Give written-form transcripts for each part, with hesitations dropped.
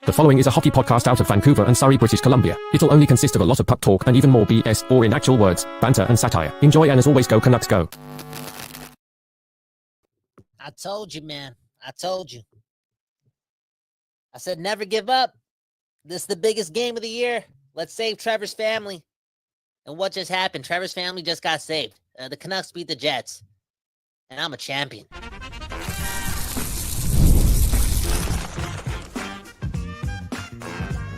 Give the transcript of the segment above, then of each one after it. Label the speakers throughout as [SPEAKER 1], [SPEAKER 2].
[SPEAKER 1] The following is a hockey podcast out of Vancouver and Surrey, British Columbia. It'll only consist of a lot of puck talk and even more BS, or in actual words, banter and satire. Enjoy, and as always, go Canucks go.
[SPEAKER 2] I told you, man. I told you. I said never give up. This is the biggest game of the year. Let's save Trevor's family. And what just happened? Trevor's family just got saved. The Canucks beat the Jets. And I'm a champion.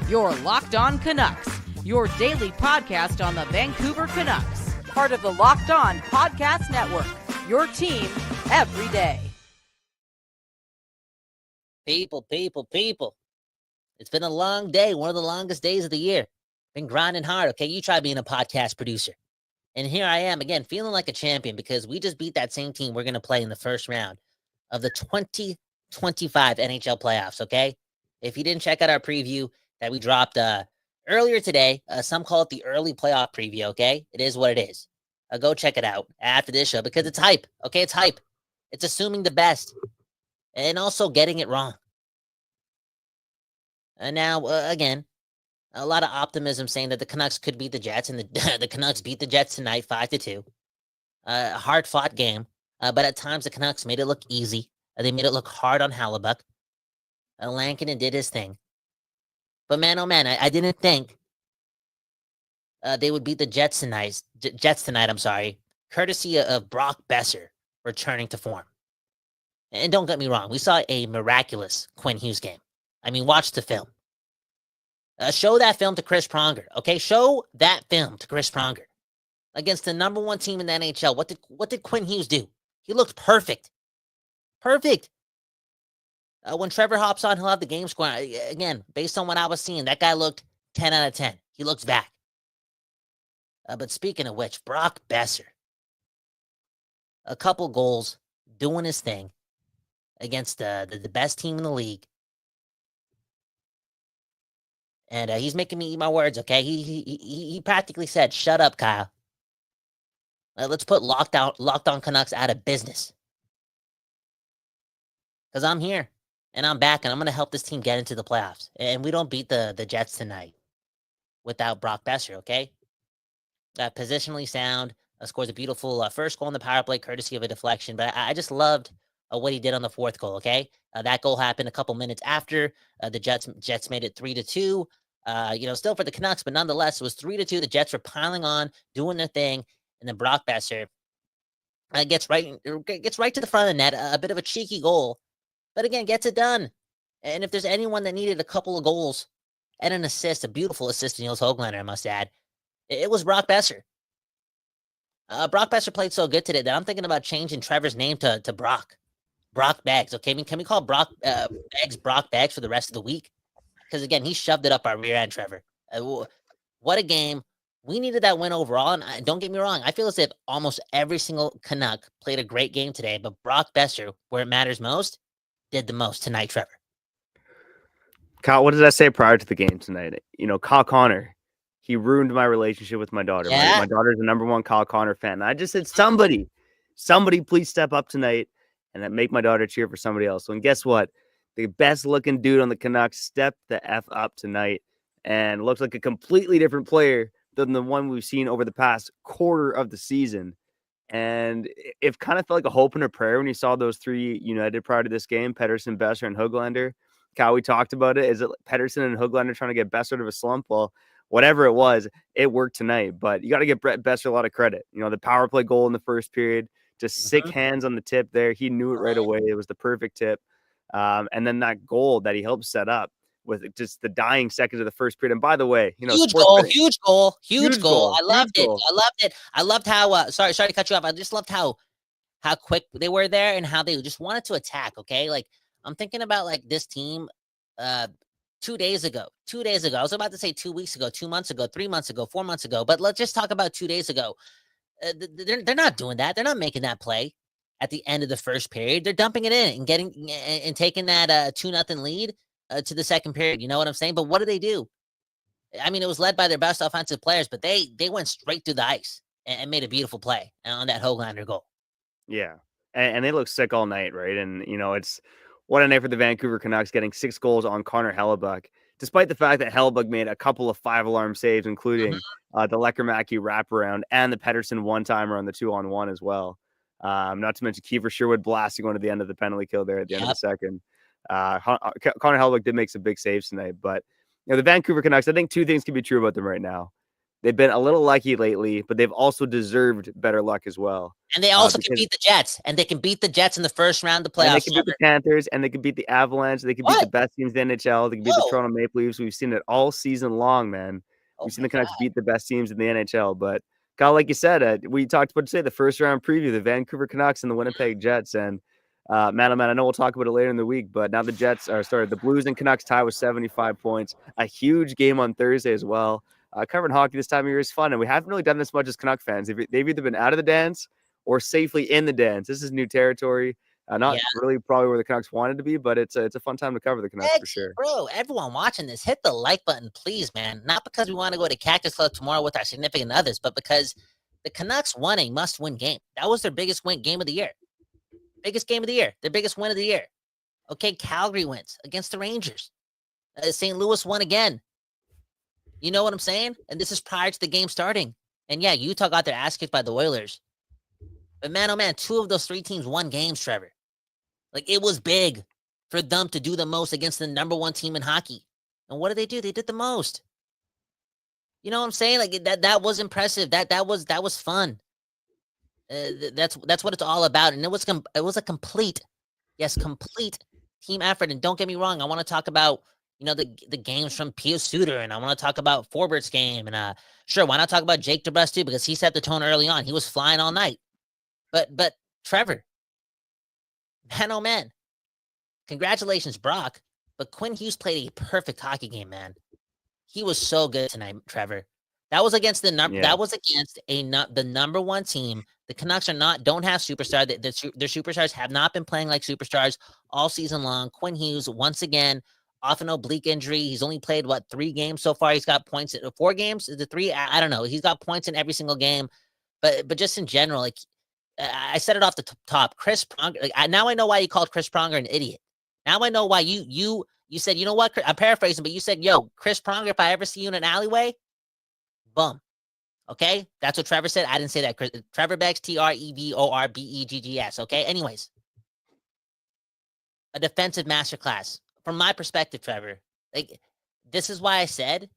[SPEAKER 3] You're Locked On Canucks, your daily podcast on the Vancouver Canucks. Part of the Locked On Podcast Network, your team every day.
[SPEAKER 2] People. It's been a long day, one of the longest days of the year. Been grinding hard, okay? You try being a podcast producer. And here I am, again, feeling like a champion because we just beat that same team we're going to play in the first round of the 2025 NHL playoffs, okay? If you didn't check out our preview that we dropped earlier today, some call it the early playoff preview, okay? It is what it is. Go check it out after this show because it's hype, okay? It's hype. It's assuming the best and also getting it wrong. And now, again, a lot of optimism saying that the Canucks could beat the Jets, and the Canucks beat the Jets tonight 5-2. A hard-fought game, but at times the Canucks made it look easy. They made it look hard on Hellebuyck. Lankinen did his thing. But man, oh man, I didn't think they would beat the Jets tonight, courtesy of Brock Boeser returning to form. And don't get me wrong, we saw a miraculous Quinn Hughes game. I mean, watch the film. Show that film to Chris Pronger, okay? Show that film to Chris Pronger. Against the number one team in the NHL, what did Quinn Hughes do? He looked perfect. Perfect. When Trevor hops on, he'll have the game score. Again, based on what I was seeing, that guy looked 10 out of 10. He looks back. But speaking of which, Brock Boeser. A couple goals, doing his thing against the best team in the league. And he's making me eat my words, okay? He practically said, "Shut up, Kyle. Let's put Locked On Canucks out of business." Because I'm here, and I'm back, and I'm going to help this team get into the playoffs. And we don't beat the Jets tonight without Brock Boeser, okay? Positionally sound, scores a beautiful first goal in the power play, courtesy of a deflection. But I just loved what he did on the fourth goal, okay? That goal happened a couple minutes after the Jets made it 3-2. Still for the Canucks, but nonetheless, it was 3-2. The Jets were piling on, doing their thing, and then Brock Boeser gets right to the front of the net. A bit of a cheeky goal, but again, gets it done. And if there's anyone that needed a couple of goals and an assist, a beautiful assist to Niels Höglander, I must add, it was Brock Boeser. Brock Boeser played so good today that I'm thinking about changing Trevor's name to Brock. Brock Bags, okay? I mean, can we call Brock Bags for the rest of the week? Because, again, he shoved it up our rear end, Trevor. What a game. We needed that win overall, and don't get me wrong, I feel as if almost every single Canuck played a great game today, but Brock Boeser, where it matters most, did the most tonight, Trevor.
[SPEAKER 4] Kyle, what did I say prior to the game tonight? Kyle Connor, he ruined my relationship with my daughter.
[SPEAKER 2] Yeah.
[SPEAKER 4] My daughter's the number one Kyle Connor fan. And I just said, somebody please step up tonight and make my daughter cheer for somebody else. And guess what? The best looking dude on the Canucks stepped the F up tonight and looks like a completely different player than the one we've seen over the past quarter of the season. And it kind of felt like a hope and a prayer when you saw those three united prior to this game, Pettersson, Boeser, and Höglander. Kyle, we talked about it. Is it Pettersson and Höglander trying to get Boeser out of a slump? Well, whatever it was, it worked tonight. But you got to give Brett Boeser a lot of credit. The power play goal in the first period, just sick hands on the tip there. He knew it right away. It was the perfect tip. And then that goal that he helped set up with just the dying seconds of the first period. And by the way,
[SPEAKER 2] huge goal. I loved it. I loved how, sorry to cut you off. I just loved how quick they were there and how they just wanted to attack. Okay. Like I'm thinking about like this team, 2 days ago, I was about to say 2 weeks ago, 2 months ago, 3 months ago, 4 months ago, but let's just talk about 2 days ago. They're not doing that. They're not making that play at the end of the first period. They're dumping it in and taking that 2-0 lead to the second period. You know what I'm saying? But what do? I mean, it was led by their best offensive players, but they went straight through the ice and made a beautiful play on that Höglander goal.
[SPEAKER 4] Yeah. And they look sick all night, right? And, it's what a night for the Vancouver Canucks, getting 6 goals on Connor Hellebuyck. despite the fact that Hellebuyck made a couple of 5-alarm saves, including the Lecker-Mackey wraparound and the Pettersson one-timer on the 2-on-1 as well. Not to mention Kiefer Sherwood blasting one to the end of the penalty kill there at the end of the second. Connor Hellebuyck did make some big saves tonight, but the Vancouver Canucks, I think two things can be true about them right now. They've been a little lucky lately, but they've also deserved better luck as well.
[SPEAKER 2] And they also can beat the Jets, and they can beat the Jets in the first round of the playoffs.
[SPEAKER 4] And they can beat the Panthers, and they can beat the Avalanche. They can beat the best teams in the NHL. They can beat the Toronto Maple Leafs. We've seen it all season long, man. We've seen the Canucks beat the best teams in the NHL. But, Kyle, like you said, we talked about today, the first round preview, the Vancouver Canucks and the Winnipeg Jets. And, man, I know we'll talk about it later in the week, but now the Blues and Canucks tie with 75 points. A huge game on Thursday as well. Covering hockey this time of year is fun, and we haven't really done this much as Canuck fans. They've either been out of the dance or safely in the dance. This is new territory. Not really probably where the Canucks wanted to be, but it's a fun time to cover the Canucks for sure.
[SPEAKER 2] Bro, everyone watching this, hit the like button, please, man. Not because we want to go to Cactus Club tomorrow with our significant others, but because the Canucks won a must-win game. That was their biggest game of the year. Biggest game of the year. Their biggest win of the year. Okay, Calgary wins against the Rangers. St. Louis won again. You know what I'm saying? And this is prior to the game starting. And yeah, Utah got their ass kicked by the Oilers. But man, oh man, 2 of those 3 teams won games, Trevor. Like, it was big for them to do the most against the number 1 team in hockey. And what did they do? They did the most. You know what I'm saying? Like, that was impressive. That was fun. That's what it's all about. And it was a complete team effort. And don't get me wrong, I want to talk about the games from Pio Suter, and I want to talk about Forbert's game, and sure, why not talk about Jake DeBrusk too, because he set the tone early on. He was flying all night. But Trevor, man, oh man, congratulations, Brock. But Quinn Hughes played a perfect hockey game, man. He was so good tonight, Trevor. That was against the number 1 team. The Canucks don't have superstars. Their superstars have not been playing like superstars all season long. Quinn Hughes, once again, off an oblique injury. He's only played 3 games so far. He's got points in 4 games. Is it 3? I don't know. He's got points in every single game. But just in general, like, I said it off the top. Chris Pronger. Now I know why you called Chris Pronger an idiot. Now I know why you said, you know what? I'm paraphrasing, but you said, "Yo, Chris Pronger, if I ever see you in an alleyway, bum." Okay, that's what Trevor said. I didn't say that. Trevor Beggs, TrevorBeggs. Okay. Anyways, a defensive masterclass. From my perspective, Trevor, like, this is why I said,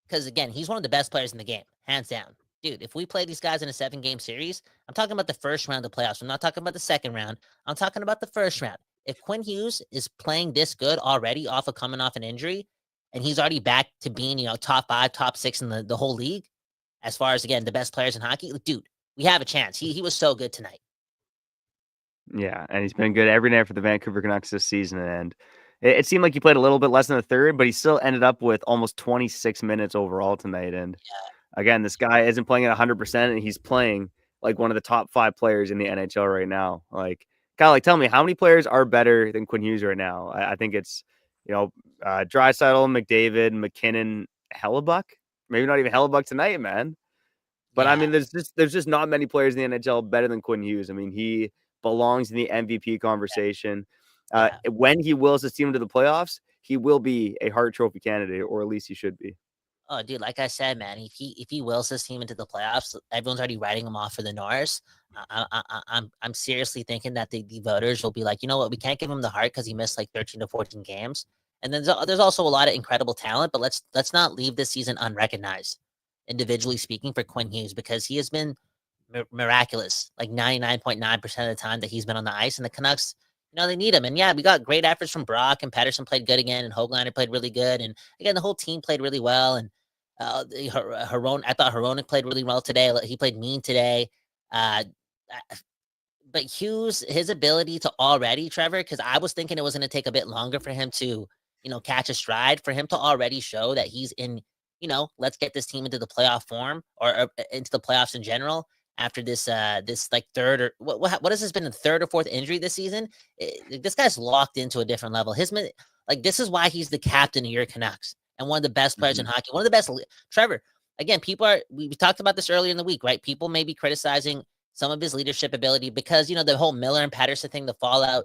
[SPEAKER 2] because again, he's one of the best players in the game, hands down. Dude, if we play these guys in a 7-game series, I'm talking about the first round of the playoffs. I'm not talking about the second round. I'm talking about the first round. If Quinn Hughes is playing this good already coming off an injury, and he's already back to being, top 5, top 6 in the whole league, as far as, again, the best players in hockey, dude, we have a chance. He was so good tonight.
[SPEAKER 4] Yeah, and he's been good every night for the Vancouver Canucks this season, and it seemed like he played a little bit less than a third, but he still ended up with almost 26 minutes overall tonight. And again, this guy isn't playing at 100%, and he's playing like one of the top 5 players in the NHL right now. Like, Kyle, tell me, how many players are better than Quinn Hughes right now? I think it's, Draisaitl, McDavid, McKinnon, Hellebuyck. Maybe not even Hellebuyck tonight, man. But I mean, there's just not many players in the NHL better than Quinn Hughes. I mean, he belongs in the MVP conversation. When he wills his team to the playoffs, he will be a Hart Trophy candidate, or at least he should be.
[SPEAKER 2] Oh, dude, like I said, man, if he wills his team into the playoffs, everyone's already writing him off for the Norris. I'm seriously thinking that the voters will be like, you know what, we can't give him the Hart because he missed like 13 to 14 games. And then there's also a lot of incredible talent, but let's not leave this season unrecognized, individually speaking, for Quinn Hughes, because he has been miraculous, like 99.9% of the time that he's been on the ice. And the Canucks, they need him. And yeah, we got great efforts from Brock, and Pettersson played good again, and Höglander played really good. And again, the whole team played really well. And I thought Hronek played really well today. He played mean today. But Hughes, his ability to already, Trevor, because I was thinking it was going to take a bit longer for him to, catch a stride, for him to already show that he's in, let's get this team into the playoff form, or into the playoffs in general. After this like third, or what has this been, the 3rd or 4th injury this season? This guy's locked into a different level. This is why he's the captain of your Canucks and one of the best players in hockey. One of the best. Trevor, again, we talked about this earlier in the week, right? People may be criticizing some of his leadership ability because, the whole Miller and Pettersson thing, the fallout,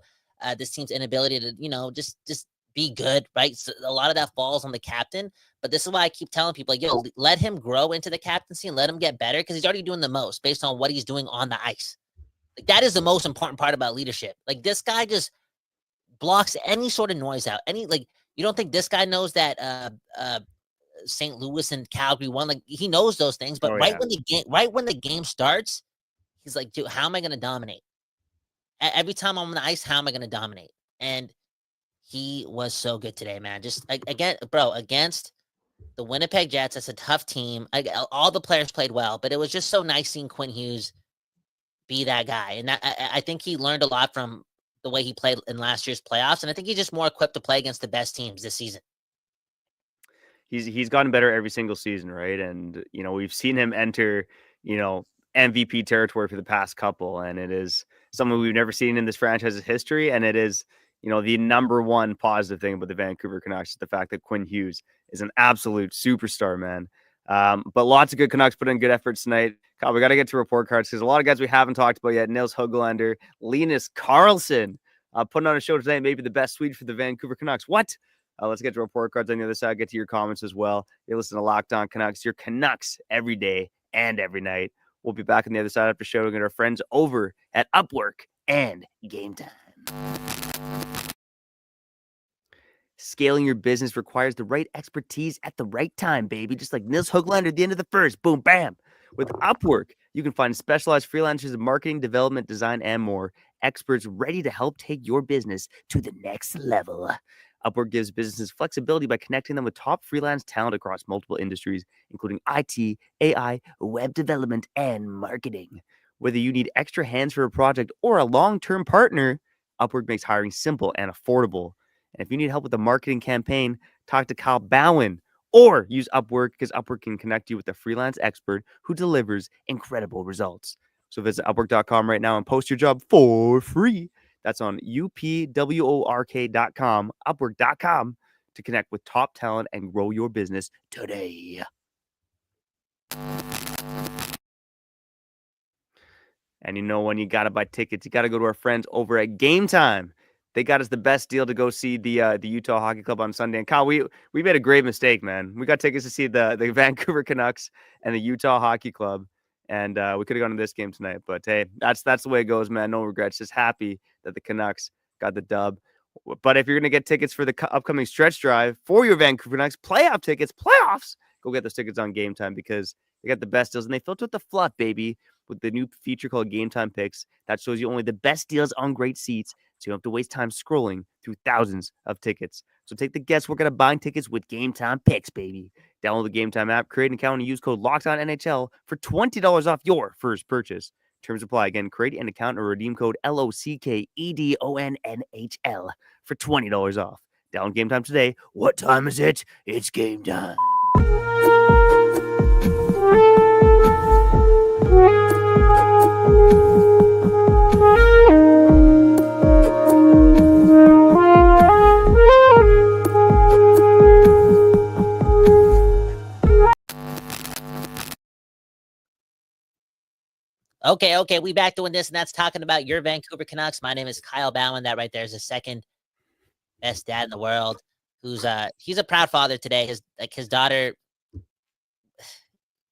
[SPEAKER 2] this team's inability to, just be good, right? So a lot of that falls on the captain. But this is why I keep telling people, like, yo, let him grow into the captaincy and let him get better because he's already doing the most based on what he's doing on the ice. Like, that is the most important part about leadership. Like, this guy just blocks any sort of noise out. You don't think this guy knows that St. Louis and Calgary won? Like, he knows those things, but right when the game starts, he's like, dude, how am I going to dominate? Every time I'm on the ice, how am I going to dominate? And he was so good today, man. Just again, bro, against the Winnipeg Jets, that's a tough team. All the players played well, but it was just so nice seeing Quinn Hughes be that guy. And I think he learned a lot from the way he played in last year's playoffs. And I think he's just more equipped to play against the best teams this season.
[SPEAKER 4] He's gotten better every single season, right? And, we've seen him enter, MVP territory for the past couple, and it is something we've never seen in this franchise's history. And it is, the number one positive thing about the Vancouver Canucks is the fact that Quinn Hughes is an absolute superstar, man. But lots of good Canucks put in good efforts tonight. Kyle, we got to get to report cards because a lot of guys we haven't talked about yet. Nils Höglander, Linus Karlsson, putting on a show tonight, maybe the best Swede for the Vancouver Canucks. What? Let's get to report cards on the other side. Get to your comments as well. You're listening to Locked On Canucks, your Canucks every day and every night. We'll be back on the other side after showing our friends over at Upwork and Gametime. Scaling your business requires the right expertise at the right time, baby. Just like Nils Höglander at the end of the first. Boom, bam. With Upwork, you can find specialized freelancers in marketing, development, design, and more. Experts ready to help take your business to the next level. Upwork gives businesses flexibility by connecting them with top freelance talent across multiple industries, including IT, AI, web development, and marketing. Whether you need extra hands for a project or a long-term partner, Upwork makes hiring simple and affordable. And if you need help with a marketing campaign, talk to Kyle Bowen or use Upwork because Upwork can connect you with a freelance expert who delivers incredible results. So visit Upwork.com right now and post your job for free. That's on upwork.com, Upwork.com to connect with top talent and grow your business today. And when you got to buy tickets, you got to go to our friends over at Gametime. They got us the best deal to go see the Utah Hockey Club on Sunday. And Kyle, we made a grave mistake, man. We got tickets to see the Vancouver Canucks and the Utah Hockey Club. And we could have gone to this game tonight. But hey, that's the way it goes, man. No regrets. Just happy that the Canucks got the dub. But if you're going to get tickets for the upcoming stretch drive for your Vancouver Canucks playoffs, go get those tickets on Gametime because they got the best deals. And they filter with the fluff, baby, with the new feature called Gametime Picks. That shows you only the best deals on great seats, so you don't have to waste time scrolling through thousands of tickets. So take the guesswork out of buying tickets with Gametime Picks, baby. Download the Gametime app, create an account, and use code LOCKEDONNHL for $20 off your first purchase. Terms apply. Again, create an account or redeem code LOCKEDONNHL for $20 off. Download Gametime today. What time is it? It's game time.
[SPEAKER 2] Okay, we back doing this, and that's talking about your Vancouver Canucks. My name is Kyle Bowen. That right there is the second best dad in the world. He's a proud father today. His daughter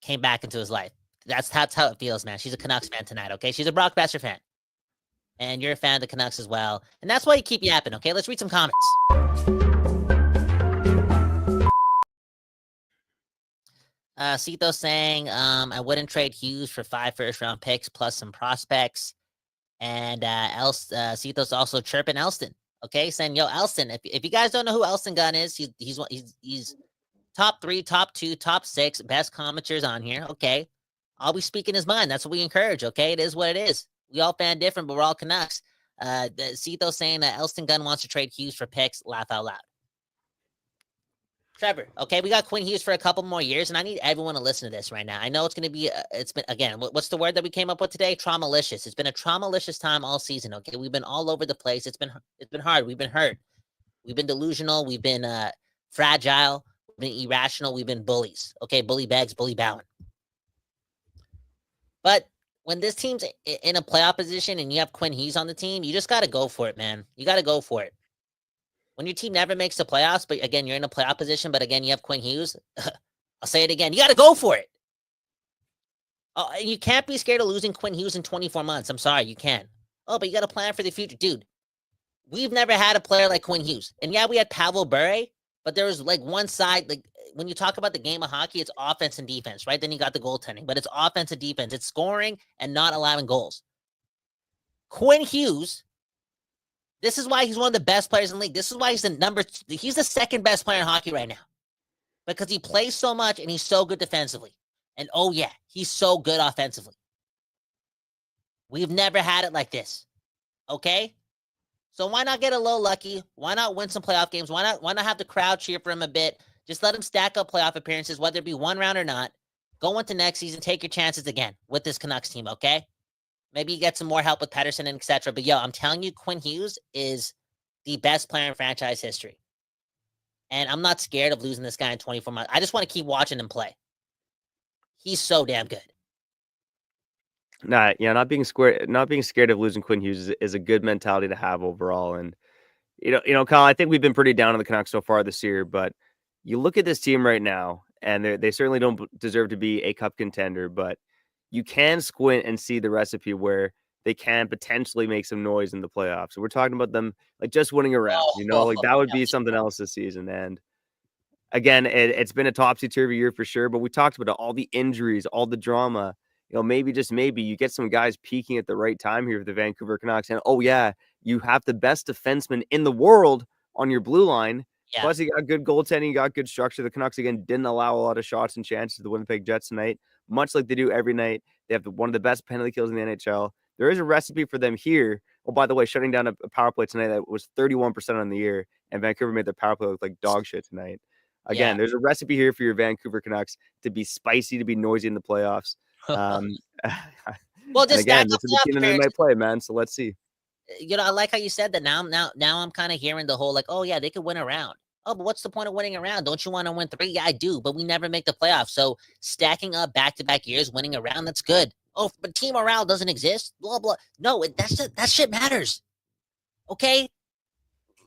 [SPEAKER 2] came back into his life. That's how it feels, man. She's a Canucks fan tonight. Okay, she's a Brock Boeser fan, and you're a fan of the Canucks as well. And that's why you keep yapping. Okay, let's read some comments. Cito saying, I wouldn't trade Hughes for 5 first-round picks plus some prospects. And Cito's also chirping Elston. Okay, saying, yo, Elston, if you guys don't know who Elston Gunn is, he's top 3, top 2, top 6, best commenters on here. Okay, always speaking his mind. That's what we encourage. Okay, it is what it is. We all fan different, but we're all Canucks. Cito saying that Elston Gunn wants to trade Hughes for picks. Laugh out loud. Trevor, okay, we got Quinn Hughes for a couple more years, and I need everyone to listen to this right now. I know it's going to be, it's been, again, what's the word that we came up with today? Traumalicious. It's been a traumalicious time all season, okay? We've been all over the place. It's been hard. We've been hurt. We've been delusional. We've been fragile. We've been irrational. We've been bullies, okay? Bully bags, bully bowing. But when this team's in a playoff position and you have Quinn Hughes on the team, you just got to go for it, man. You got to go for it. When your team never makes the playoffs, but again, you're in a playoff position, but again, you have Quinn Hughes. I'll say it again. You got to go for it. You can't be scared of losing Quinn Hughes in 24 months. I'm sorry, you can. Oh, but you got to plan for the future. Dude, we've never had a player like Quinn Hughes. And yeah, we had Pavel Bure, but there was like one side, like when you talk about the game of hockey, it's offense and defense, right? Then you got the goaltending, but it's offense and defense. It's scoring and not allowing goals. Quinn Hughes, this is why he's one of the best players in the league. This is why he's the second best player in hockey right now. Because he plays so much and he's so good defensively. And oh yeah, he's so good offensively. We've never had it like this. Okay? So why not get a little lucky? Why not win some playoff games? Why not have the crowd cheer for him a bit? Just let him stack up playoff appearances, whether it be one round or not. Go into next season, take your chances again with this Canucks team, okay? Maybe you get some more help with Pettersson and etc. But yo, I'm telling you, Quinn Hughes is the best player in franchise history. And I'm not scared of losing this guy in 24 months. I just want to keep watching him play. He's so damn good.
[SPEAKER 4] Not being scared of losing Quinn Hughes is a good mentality to have overall. And Kyle, I think we've been pretty down on the Canucks so far this year, but you look at this team right now, and they certainly don't deserve to be a cup contender, but you can squint and see the recipe where they can potentially make some noise in the playoffs. So we're talking about them like just winning a round, that would be something else this season. And again, it's been a topsy-turvy year for sure, but we talked about all the injuries, all the drama. Maybe just maybe you get some guys peaking at the right time here for the Vancouver Canucks. And oh yeah, you have the best defenseman in the world on your blue line.
[SPEAKER 2] Yeah.
[SPEAKER 4] Plus, you got good goaltending, you got good structure. The Canucks, again, didn't allow a lot of shots and chances to the Winnipeg Jets tonight, much like they do every night. They have one of the best penalty kills in the NHL. There is a recipe for them here. Oh, by the way, shutting down a power play tonight that was 31% on the year, and Vancouver made their power play look like dog shit tonight. Again, There's a recipe here for your Vancouver Canucks to be spicy, to be noisy in the playoffs.
[SPEAKER 2] Well, just
[SPEAKER 4] again,
[SPEAKER 2] stack
[SPEAKER 4] this is the team that they might play, man. So let's see.
[SPEAKER 2] I like how you said that. Now I'm kind of hearing the whole like, oh yeah, they could win a round. Oh, but what's the point of winning a round? Don't you want to win 3? Yeah, I do, but we never make the playoffs. So stacking up back-to-back years, winning a round, that's good. Oh, but team morale doesn't exist. Blah blah. No, that shit matters. Okay.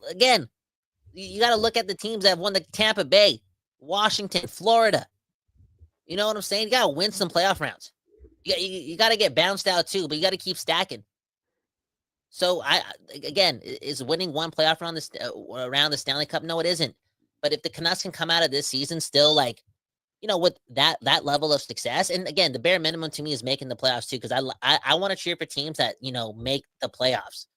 [SPEAKER 2] Again, you got to look at the teams that have won the Tampa Bay, Washington, Florida. You know what I'm saying? You got to win some playoff rounds. You got to get bounced out too, but you got to keep stacking. So again, is winning one playoff round around the Stanley Cup? No, it isn't. But if the Canucks can come out of this season still with that level of success, and again, the bare minimum to me is making the playoffs too, because I want to cheer for teams that make the playoffs.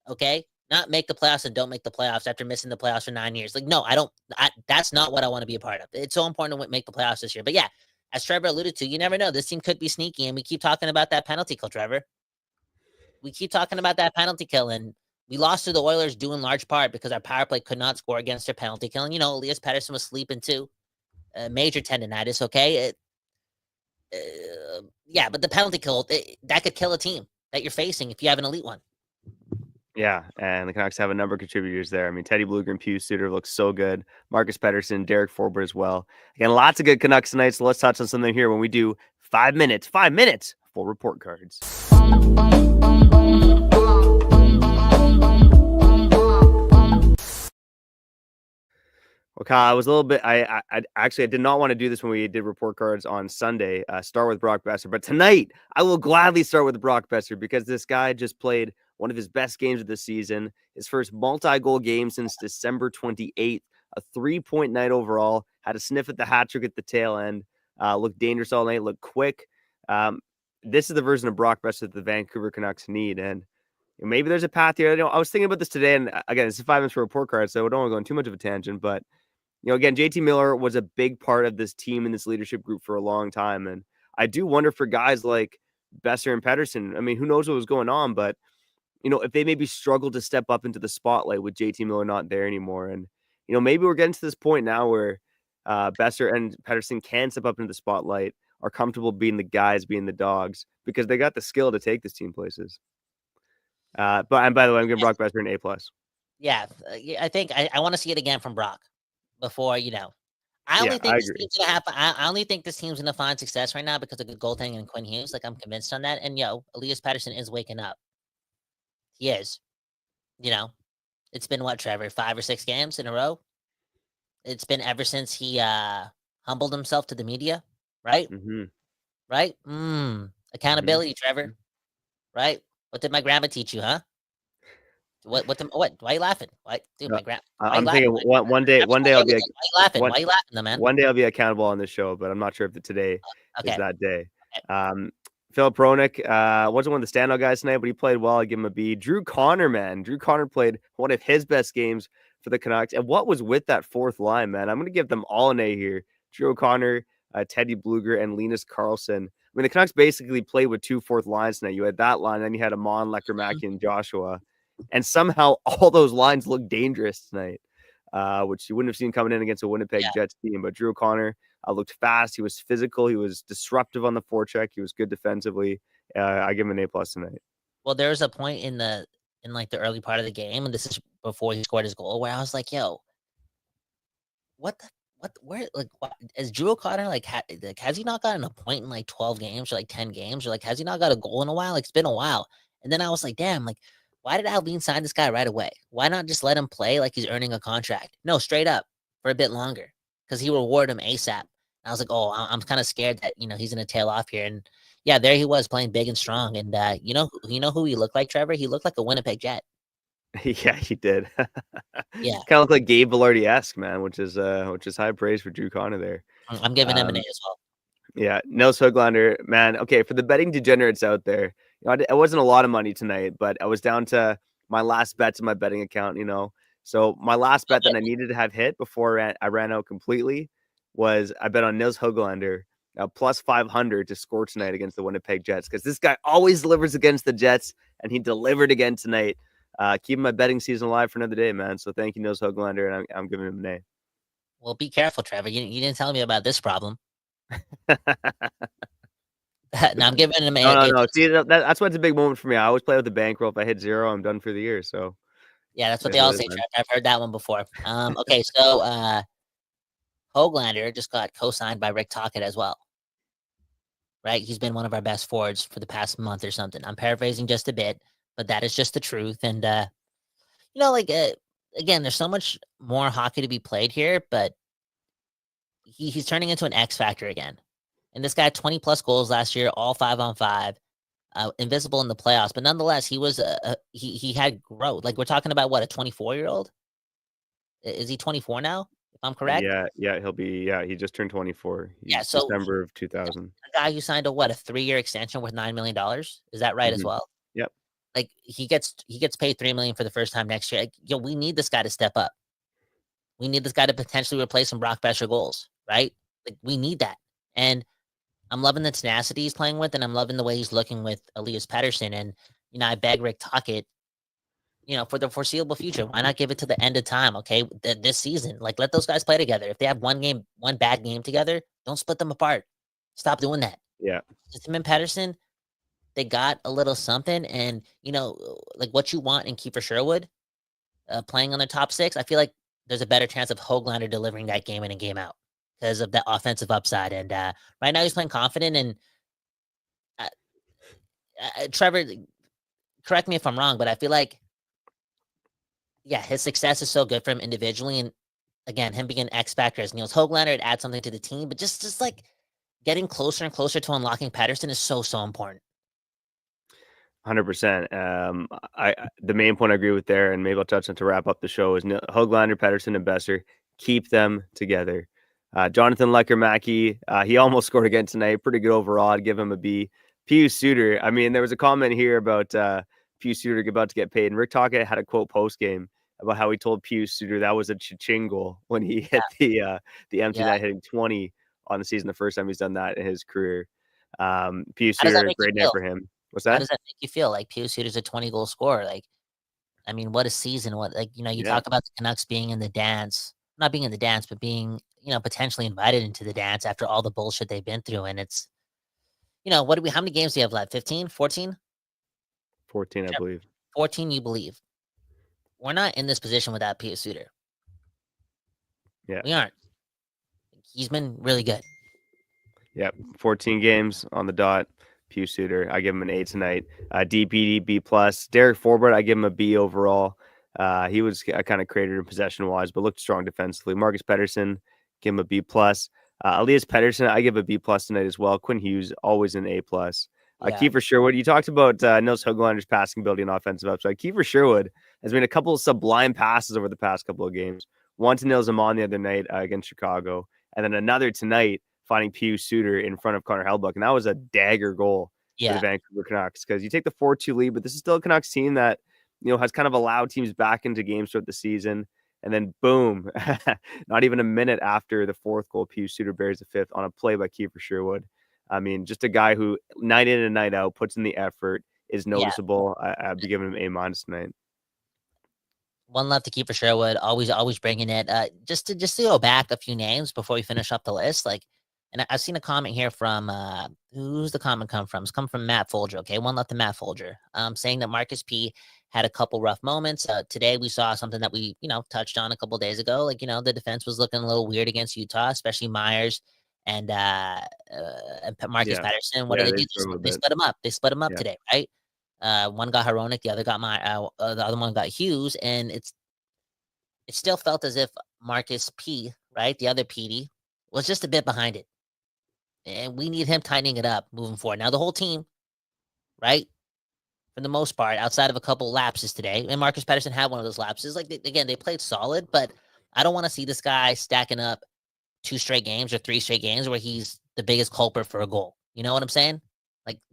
[SPEAKER 2] Okay, not make the playoffs and don't make the playoffs after missing the playoffs for 9 years. Like, no, I don't. That's not what I want to be a part of. It's so important to make the playoffs this year. But yeah, as Trevor alluded to, you never know. This team could be sneaky, and we keep talking about that penalty kill, Trevor. We keep talking about that penalty kill, and we lost to the Oilers due in large part because our power play could not score against their penalty kill. And, Elias Pettersson was sleeping too. Major tendonitis, okay? But the penalty kill, that could kill a team that you're facing if you have an elite one.
[SPEAKER 4] Yeah, and the Canucks have a number of contributors there. I mean, Teddy Blueger and Pius Suter looks so good. Marcus Pettersson, Derek Forbort as well. Again, lots of good Canucks tonight, so let's touch on something here when we do 5 minutes for report cards. Well, Kyle, I was a little bit. I did not want to do this when we did report cards on Sunday. Start with Brock Boeser, but tonight I will gladly start with Brock Boeser because this guy just played one of his best games of the season. His first multi-goal game since December 28th. A 3-point night overall. Had a sniff at the hat trick at the tail end. Looked dangerous all night. Looked quick. This is the version of Brock Boeser that the Vancouver Canucks need, and maybe there's a path here. I was thinking about this today, and again, it's 5 minutes for report cards, so I don't want to go on too much of a tangent, but. Again, JT Miller was a big part of this team and this leadership group for a long time. And I do wonder for guys like Boeser and Pettersson, I mean, who knows what was going on, but, if they maybe struggle to step up into the spotlight with JT Miller not there anymore. And, maybe we're getting to this point now where Boeser and Pettersson can step up into the spotlight, are comfortable being the guys, being the dogs, because they got the skill to take this team places. And by the way, I'm giving Brock Boeser an A+.
[SPEAKER 2] Yeah, I think I want to see it again from Brock. Before I only think this team's gonna have. I only think this team's gonna find success right now because of good goaltending and Quinn Hughes. Like, I'm convinced on that. And Elias Pettersson is waking up. He is. It's been what, Trevor? 5 or 6 games in a row. It's been ever since he humbled himself to the media, right?
[SPEAKER 4] Mm-hmm.
[SPEAKER 2] Right? Accountability, Trevor. Right? What did my grandma teach you, huh? What? What? Why are you laughing? Why, dude?
[SPEAKER 4] No,
[SPEAKER 2] My grandma.
[SPEAKER 4] I'm thinking one day I'll be
[SPEAKER 2] Why are you laughing? Why are you laughing, though, man?
[SPEAKER 4] one day I'll be accountable on this show, but I'm not sure if today is
[SPEAKER 2] Okay.
[SPEAKER 4] that day.
[SPEAKER 2] Okay.
[SPEAKER 4] Philip Roenick wasn't one of the standout guys tonight, but he played well. I give him a B. Drew Connor, man. Drew Connor played one of his best games for the Canucks. And what was with that fourth line, man? I'm going to give them all an A here. Drew O'Connor, Teddy Bluger, and Linus Karlsson. I mean, the Canucks basically played with 2 fourth lines tonight. You had that line, then you had Amon, Lecker-Mackey, and Joshua. And somehow all those lines look dangerous tonight, which you wouldn't have seen coming in against a Winnipeg Jets team. But Drew O'Connor looked fast. He was physical. He was disruptive on the forecheck. He was good defensively. I give him an A+ tonight.
[SPEAKER 2] Well, there was a point in the early part of the game, and this is before he scored his goal, where I was like, "Yo, where, like, what, is Drew O'Connor has he not gotten a point in like 12 games or like 10 games, or like has he not got a goal in a while? Like, it's been a while." And then I was like, "Damn, like, why did Alvin sign this guy right away? Why not just let him play like he's earning a contract? No, straight up for a bit longer, because he rewarded him ASAP." And I was like, "Oh, I'm kind of scared that he's gonna tail off here." And yeah, there he was playing big and strong. And you know who he looked like, Trevor? He looked like a Winnipeg Jet.
[SPEAKER 4] Yeah, he did.
[SPEAKER 2] Yeah,
[SPEAKER 4] kind of look like Gabe Velarde-esque, man, which is high praise for Drew Connor there.
[SPEAKER 2] I'm giving him an A as well.
[SPEAKER 4] Yeah, Nils Höglander, man. Okay, for the betting degenerates out there, it wasn't a lot of money tonight, but I was down to my last bets in my betting account. So my last bet that I needed to have hit before I ran out completely was I bet on Nils Höglander plus 500 to score tonight against the Winnipeg Jets, because this guy always delivers against the Jets, and he delivered again tonight. Keeping my betting season alive for another day, man. So thank you, Nils Höglander, and I'm giving him an A.
[SPEAKER 2] Well, be careful, Trevor. You didn't tell me about this problem. No, I'm giving him an A.
[SPEAKER 4] No. See, that's why it's a big moment for me. I always play with the bankroll. If I hit 0, I'm done for the year. So
[SPEAKER 2] yeah, that's what they all say, Trevor. I've heard that one before. Okay, so Höglander just got co-signed by Rick Tocchet as well. Right? He's been one of our best forwards for the past month or something. I'm paraphrasing just a bit, but that is just the truth. And again, there's so much more hockey to be played here, but he's turning into an X factor again. And this guy had 20 plus goals last year, all 5-on-5, invisible in the playoffs. But nonetheless, he was he had growth. Like, we're talking about what, a 24-year-old? Is he 24 now? If I'm correct?
[SPEAKER 4] Yeah, he'll be. Yeah, he just turned 24.
[SPEAKER 2] So
[SPEAKER 4] December of 2000.
[SPEAKER 2] A guy who signed a 3-year extension worth $9 million. Is that right as well?
[SPEAKER 4] Yep.
[SPEAKER 2] Like, he gets paid $3 million for the first time next year. Like, we need this guy to step up. We need this guy to potentially replace some Brock Boeser goals, right? Like, we need that. And I'm loving the tenacity he's playing with, and I'm loving the way he's looking with Elias Pettersson. And I beg Rick Tocchet, for the foreseeable future, why not give it to the end of time? Okay, this season, like, let those guys play together. If they have one bad game together, don't split them apart. Stop doing that.
[SPEAKER 4] Yeah,
[SPEAKER 2] just him and Pettersson, they got a little something, and like what you want in Kiefer Sherwood, playing on the top 6. I feel like there's a better chance of Höglander delivering that game in and game out because of the offensive upside. And right now he's playing confident. And Trevor, correct me if I'm wrong, but I feel like, his success is so good for him individually. And again, him being an X factor as Nils Höglander, it adds something to the team. But just like getting closer and closer to unlocking Pettersson is so important.
[SPEAKER 4] 100%. The main point I agree with there, and maybe I'll touch on to wrap up the show, is Höglander, Pettersson, and Boeser. Keep them together. Jonathan Lecker-Mackey, he almost scored again tonight. Pretty good overall. I'd give him a B. Pius Suter. I mean, there was a comment here about Pius Suter about to get paid, and Rick Tocchet had a quote post game about how he told Pius Suter that was a cha-ching goal when he hit the empty net, hitting 20 on the season. The first time he's done that in his career. Pius Suter, great name for him. What's that?
[SPEAKER 2] How does that make you feel? Like, Pius Suter's a 20-goal scorer. Like, I mean, what a season! What, like, you talk about the Canucks being in the dance, not being in the dance, but being potentially invited into the dance after all the bullshit they've been through. And it's, how many games do you have left? 15, 14?
[SPEAKER 4] 14, I believe.
[SPEAKER 2] 14, you believe. We're not in this position without Pius Suter.
[SPEAKER 4] Yeah,
[SPEAKER 2] we aren't. He's been really good.
[SPEAKER 4] Yeah, 14 games on the dot. Pius Suter, I give him an A tonight. DPD B+. Derek Forbort, I give him a B overall. He was kind of created in possession wise, but looked strong defensively. Marcus Pettersson, give him a B plus. Elias Pettersson, I give a B plus tonight as well. Quinn Hughes, always an A plus.
[SPEAKER 2] Yeah.
[SPEAKER 4] Kiefer Sherwood, you talked about Nils Höglander's passing ability and offensive upside. Kiefer Sherwood has made a couple of sublime passes over the past couple of games. One to Nils Amon the other night against Chicago, and then another tonight finding Pius Suter in front of Connor Hellebuyck, and that was a dagger goal for the
[SPEAKER 2] Yeah.
[SPEAKER 4] Vancouver Canucks, because you take the 4-2 lead, but this is still a Canucks team that has kind of allowed teams back into games throughout the season. And then boom, not even a minute after the fourth goal, Pius Suter bears the fifth on a play by Kiefer Sherwood. I mean, just a guy who night in and night out puts in the effort, is noticeable. I'd be giving him A- tonight.
[SPEAKER 2] One left to keep for Sherwood. Always bringing it. Just to go back a few names before we finish up the list. And I've seen a comment here from who's the comment come from? It's come from Matt Folger. Okay, one left to Matt Folger. Saying that Marcus P had a couple rough moments. Today we saw something that we touched on a couple days ago. The defense was looking a little weird against Utah, especially Myers and Marcus Patterson. What did they do? They split them up. They split them up today, right? One got Hronek, the other got the other one got Hughes, and it still felt as if Marcus P, right, the other PD, was just a bit behind it, and we need him tightening it up moving forward. Now the whole team, right, for the most part, outside of a couple lapses today, and Marcus Patterson had one of those lapses. They played solid, but I don't want to see this guy stacking up 2 straight games or 3 straight games where he's the biggest culprit for a goal. You know what I'm saying?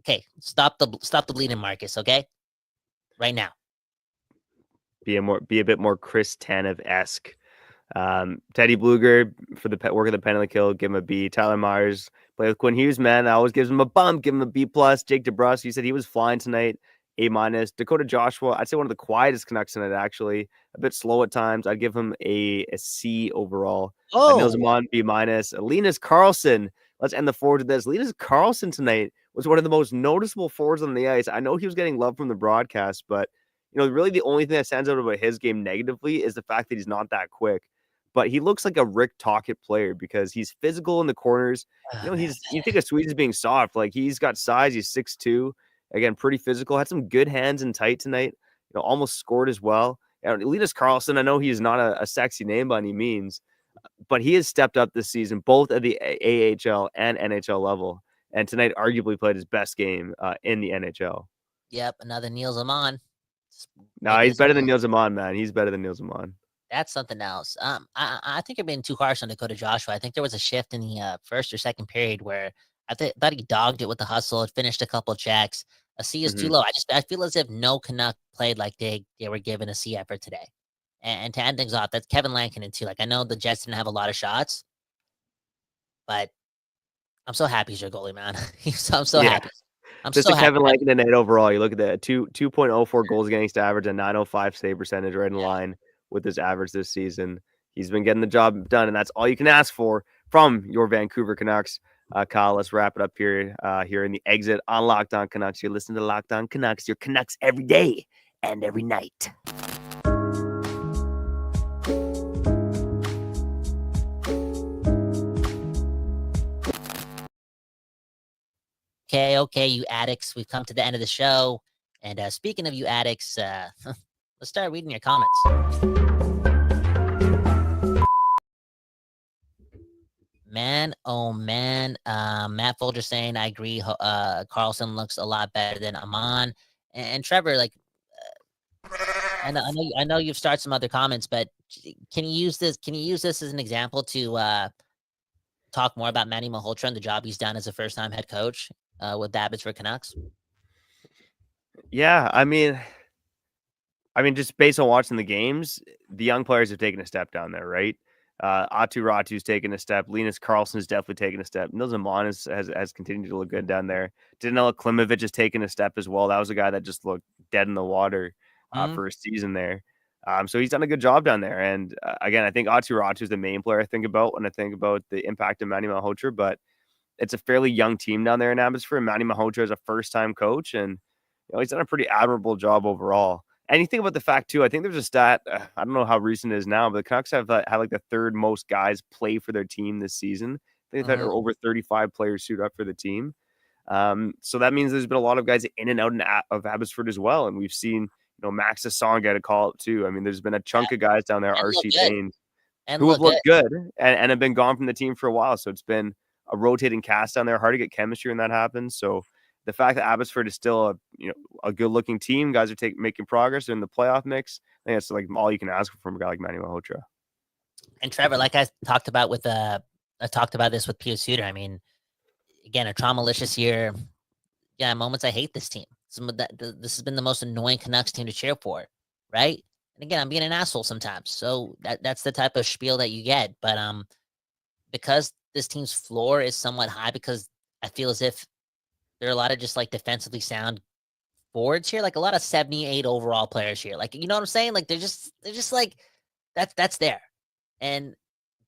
[SPEAKER 2] Okay, stop the bleeding, Marcus. Okay, right now.
[SPEAKER 4] Be a bit more Chris Tanev-esque. Teddy Bluger for the work of the penalty kill, give him a B. Tyler Myers play with Quinn Hughes, man, that always gives him a bump, give him a B plus. Jake DeBrusk, you said he was flying tonight, A minus. Dakota Joshua, I'd say one of the quietest Canucks tonight, actually, a bit slow at times. I'd give him a C overall. Nils Amon, B minus. Linus Karlsson, let's end the forward with this. Linus Karlsson tonight was one of the most noticeable forwards on the ice. I know he was getting love from the broadcast, but really the only thing that stands out about his game negatively is the fact that he's not that quick. But he looks like a Rick Tocchet player because he's physical in the corners. You think of Sweden as being soft. He's got size. He's 6'2". Again, pretty physical. Had some good hands and tight tonight. Almost scored as well. Linus Karlsson, I know he's not a sexy name by any means, but he has stepped up this season, both at the AHL and NHL level. And tonight arguably played his best game in the NHL.
[SPEAKER 2] Yep, another Nils Amon.
[SPEAKER 4] No, he's better than Nils Amon, man. He's better than Nils Amon.
[SPEAKER 2] That's something else. I think you're being too harsh on Dakota Joshua. I think there was a shift in the first or second period where I thought he dogged it with the hustle. It finished a couple checks. A C is too low. I feel as if no Canuck played like they were given a C effort today. And to end things off, that's Kevin Lankinen too. I know the Jets didn't have a lot of shots, but I'm so happy he's your goalie, man. I'm so happy.
[SPEAKER 4] Just a Kevin Lankinen night overall. You look at the 2.04 goals against average and 905 save percentage, right in line with his average this season. He's been getting the job done, and that's all you can ask for from your Vancouver Canucks. Kyle, let's wrap it up here in the exit on Locked On Canucks. You're listening to Locked On Canucks, your Canucks every day and every night.
[SPEAKER 2] Okay, you addicts. We've come to the end of the show. And speaking of you addicts, let's start reading your comments. Man, oh man. Matt Folger saying, I agree. Karlsson looks a lot better than Amon. And Trevor, I know you've started some other comments, but can you use this? Can you use this as an example to talk more about Manny Malhotra and the job he's done as a first-time head coach with Abbotsford Canucks?
[SPEAKER 4] Yeah, I mean, just based on watching the games, the young players have taken a step down there, right? Aatu Ratu's taken a step. Linus Karlsson's definitely taken a step. Nils Amon has continued to look good down there. Danila Klimovich has taken a step as well. That was a guy that just looked dead in the water for a season there. So he's done a good job down there. And again, I think Aatu Ratu is the main player I think about when I think about the impact of Manny Malhotra. But it's a fairly young team down there in Abbotsford. Manny Malhotra is a first-time coach, and he's done a pretty admirable job overall. And you think about the fact, too, I think there's a stat, I don't know how recent it is now, but the Canucks have had the third most guys play for their team this season. I think they've had over 35 players suit up for the team. So that means there's been a lot of guys in and out of Abbotsford as well. And we've seen, Max Hassan got a call up too. I mean, there's been a chunk of guys down there, RC Baines, who have looked good and have been gone from the team for a while. So it's been a rotating cast down there. Hard to get chemistry when that happens. So the fact that Abbotsford is still a good looking team, guys are making progress in the playoff mix. I think that's like all you can ask for from a guy like Manuel Hotra.
[SPEAKER 2] And Trevor, like I talked about this with Pio Suter. I mean, again, a trauma-licious year. Yeah, moments I hate this team. This has been the most annoying Canucks team to cheer for, right? And again, I'm being an asshole sometimes. So that's the type of spiel that you get. But because this team's floor is somewhat high, because I feel as if there are a lot of just like defensively sound forwards here, like a lot of 78 overall players here. Like, you know what I'm saying? Like they're just like that's there. And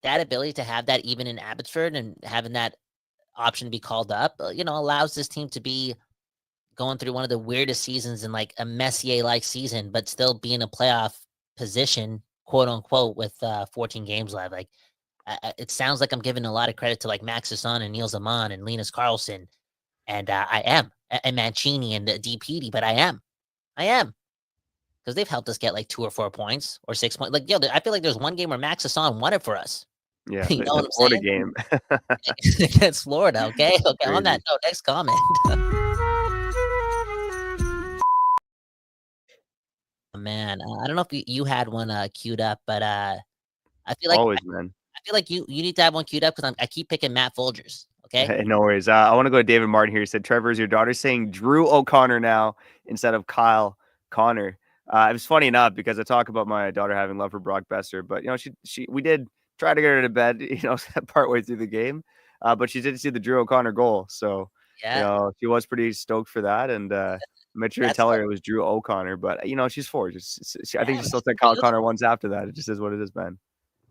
[SPEAKER 2] that ability to have that even in Abbotsford and having that option to be called up, allows this team to be going through one of the weirdest seasons in like a Messier-like season, but still be in a playoff position, quote unquote, with 14 games left. Like, it sounds like I'm giving a lot of credit to like Max Hassan and Neil Zaman and Linus Karlsson, and I am, and Mancini and DPD, but I am, because they've helped us get like 2 or 4 points or 6 points. Like, I feel like there's one game where Max Hassan won it for us.
[SPEAKER 4] Yeah,
[SPEAKER 2] you know what I'm
[SPEAKER 4] Florida
[SPEAKER 2] saying?
[SPEAKER 4] game
[SPEAKER 2] against Florida. Okay. On that note, next comment. Man, I don't know if you had one queued up, but I feel like
[SPEAKER 4] always, man.
[SPEAKER 2] I feel like you need to have one queued up because I keep picking Matt Folgers. Okay.
[SPEAKER 4] Hey, no worries. I want to go to David Martin here. He said, Trevor, is your daughter saying Drew O'Connor now instead of Kyle Connor? It was funny enough because I talk about my daughter having love for Brock Boeser, but we did try to get her to bed, partway through the game, but she did see the Drew O'Connor goal, so she was pretty stoked for that, and I made sure to tell her it was Drew O'Connor, but she's 4. I think she still said Kyle Connor once after that. It just is what it is, man.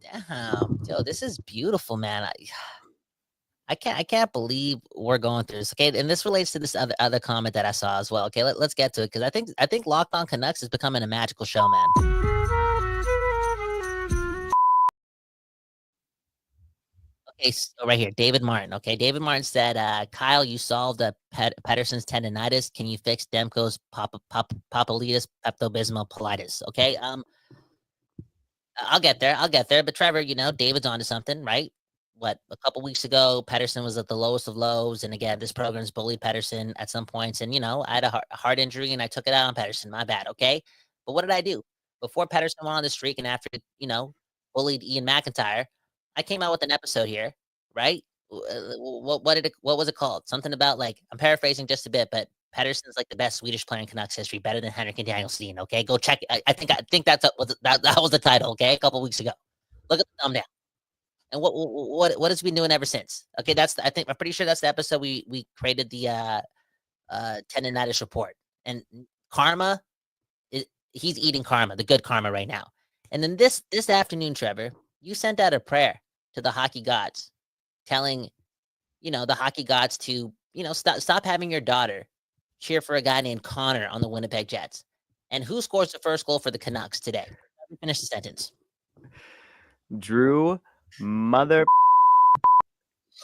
[SPEAKER 2] Damn, yo, this is beautiful, man. I can't believe we're going through this. Okay, and this relates to this other comment that I saw as well. Okay, let's get to it because I think Locked On Canucks is becoming a magical show, man. Okay, so right here, David Martin. Okay, David Martin said, Kyle, you solved Pedersen's tendonitis. Can you fix Demko's papalitis, Pepto-Bismol colitis? Okay, I'll get there. But Trevor, David's onto something, right? What, a couple weeks ago, Pedersen was at the lowest of lows, and again, this program's bullied Pedersen at some points, and I had a heart injury, and I took it out on Pedersen. My bad, okay? But what did I do before Pedersen went on the streak, and after bullied Ian McIntyre? I came out with an episode here, right? What was it called? Something about, like, I'm paraphrasing just a bit, but Pedersen's like the best Swedish player in Canucks history, better than Henrik and Danielson. Okay, go check it. I think that was the title. Okay, a couple weeks ago. Look at the thumbnail. And what has he been doing ever since? Okay, I'm pretty sure that's the episode we created the tendonitis report. And karma, he's eating karma, the good karma right now. And then this afternoon, Trevor, you sent out a prayer to the hockey gods, telling, the hockey gods to, stop having your daughter cheer for a guy named Connor on the Winnipeg Jets. And who scores the first goal for the Canucks today? Finish the sentence.
[SPEAKER 4] Drew Mother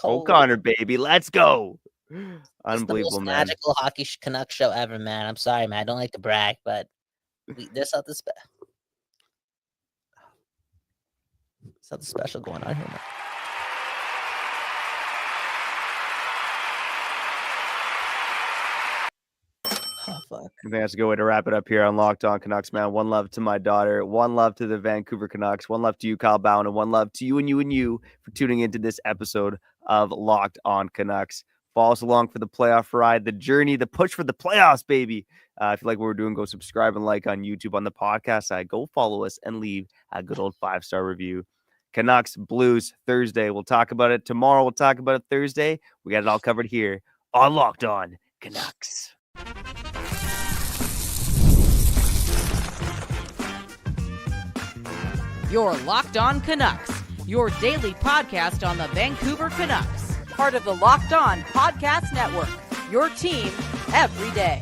[SPEAKER 4] O'Connor, baby. Let's go. Unbelievable,
[SPEAKER 2] the most
[SPEAKER 4] man.
[SPEAKER 2] Magical hockey Canucks show ever, man. I'm sorry, man. I don't like to brag, but there's something special going on here, man. Oh, fuck.
[SPEAKER 4] I think that's a good way to wrap it up here on Locked On Canucks, man. One love to my daughter, one love to the Vancouver Canucks, one love to you, Kyle Bowen, and one love to you and you and you for tuning into this episode of Locked On Canucks. Follow us along for the playoff ride, the journey, the push for the playoffs, baby. If you like what we're doing, go subscribe and like on YouTube. On the podcast side, go follow us and leave a good old 5-star review. Canucks, Blues, Thursday. We'll talk about it tomorrow. We'll talk about it Thursday. We got it all covered here on Locked On Canucks.
[SPEAKER 3] You're Locked On Canucks, your daily podcast on the Vancouver Canucks, part of the Locked On Podcast Network, your team every day.